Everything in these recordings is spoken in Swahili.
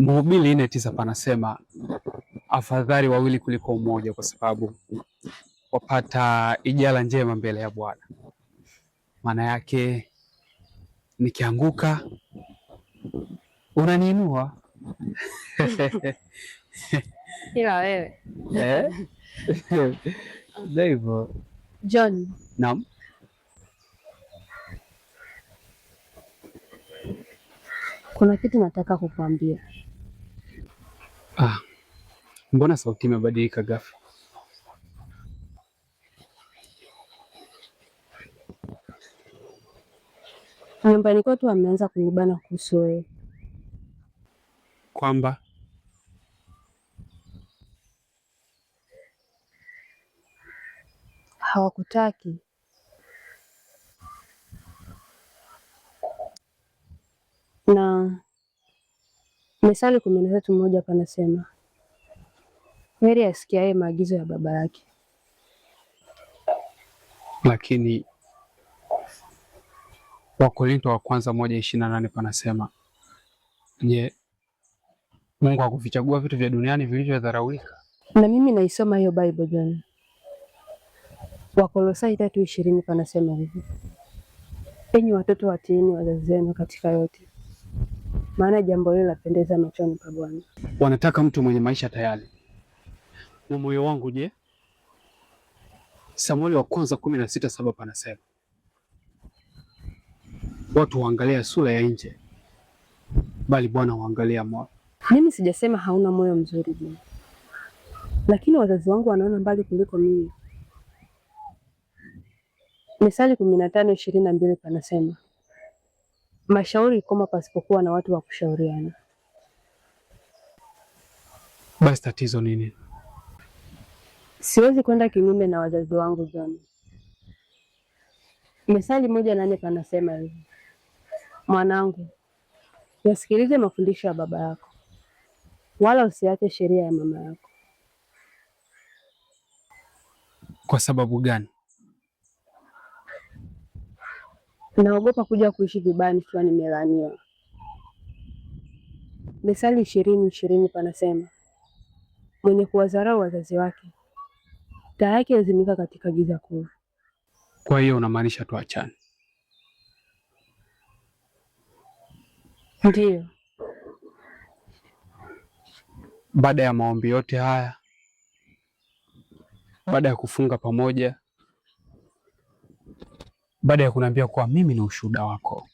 Mhubiri 4:9 panasema afadhali wawili kuliko mmoja, kwa sababu wapata ijara njema mbele ya Bwana. Maana yake nikianguka unaniinua. Ila wewe ndio hivyo. John. Naam. Kuna kitu nataka kukuambia. Mbona sauti imebadilika ghafla? Nyumbani kwetu wameanza kunibana kuhusu wewe. Kwamba hawakutaki. Na Methali 13:1 panasema heri asikiaye maagizo ya baba yake. Lakini Wakorintho wa kwanza 1:28 panasema, je, Mungu hakuvichagua vitu vya duniani vilivyodharaulika? Na mimi naisoma hiyo Bible John. Wakolosai 3:20 panasema hivi, enyi watoto watiini wazazi wenu katika yote, maana jambo hilo lapendeza machoni pa Bwana. Wanataka mtu mwenye maisha tayari. Na moyo wangu je? Samueli wa kwanza 16:7 panasema, watu huangalia sura ya nje, bali Bwana huangalia moyo. Mimi sijasema hauna moyo mzuri Bwana, lakini wazazi wangu wanaona mbali kuliko mimi. Mithali 15:22 panasema, mashauri ikoma pasipokuwa na watu wa kushauriana. Basi tatizo nini? Siwezi kwenda kinyume na wazazi wangu John. Mithali 1:8 panasema hivi, mwanangu, yasikilize mafundisho ya baba yako, wala usiache sheria ya mama yako. Kwa sababu gani? Naogopa kuja kuishi vibaya nikiwa nimelaaniwa. Mithali 20:20 panasema, mwenye kuwadharau wazazi wake, taa yake yazimika katika giza kuu. Kwa hiyo unamaanisha tuachane? Ndiyo. Baada ya maombi yote haya, baada ya kufunga pamoja, baada ya kuniambia kuwa mimi ni ushuhuda wako,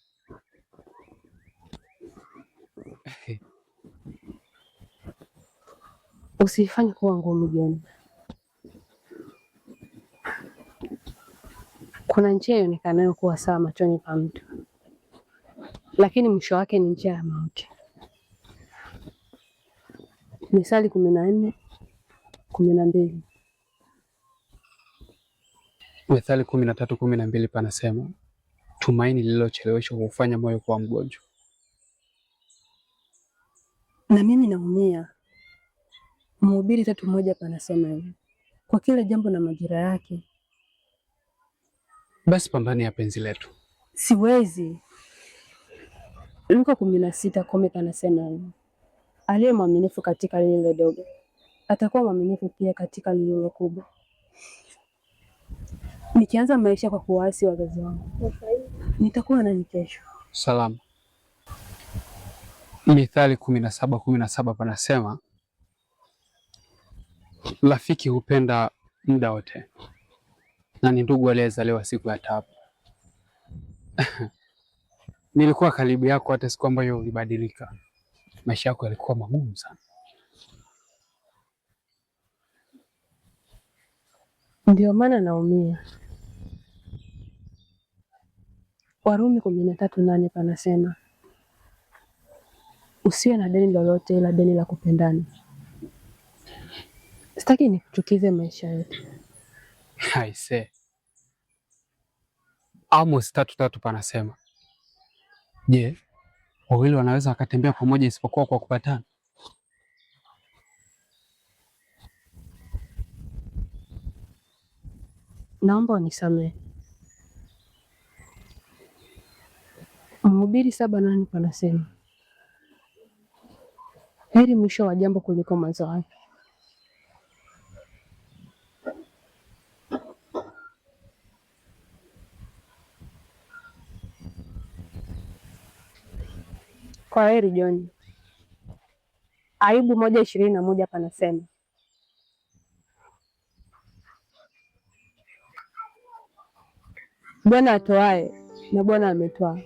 usifanye kuwa ngumu John. Kuna njia ionekanayo kuwa sawa machoni pa mtu, lakini mwisho wake ni njia ya mauti. Mithali 14:12. Mithali 13:12 panasema, tumaini lililocheleweshwa hufanya moyo kuwa mgonjwa. Na mimi naumia. Mhubiri 3:1 panasema hivi, kwa kila jambo na majira yake. Basi pambani ya penzi letu. Siwezi. Luka 16:10 panasema hivi, aliye mwaminifu katika lile dogo atakuwa mwaminifu pia katika lile kubwa. Nikianza maisha kwa kuwaasi wazazi wangu, nitakuwa nani kesho? Salama. Mithali 17:17 panasema, rafiki hupenda muda wote na ni ndugu aliyezaliwa siku ya taabu. Nilikuwa karibu yako hata siku ambayo ulibadilika. Maisha yako yalikuwa magumu sana. Ndio maana naumia. Warumi 13:8 panasema, usiwe na deni lolote ila deni la kupendana. Sitaki nikuchukize maisha yetu. Aise. Amos 3:3 panasema, je, wawili wanaweza wakatembea pamoja isipokuwa kwa kupatana? Naomba unisamehe. Mhubiri 7:8 panasema, Heri mwisho wa jambo kuliko mwanzo wake. Kwa heri John. Ayubu 1:21 panasema, Bwana atoaye na Bwana ametwaa.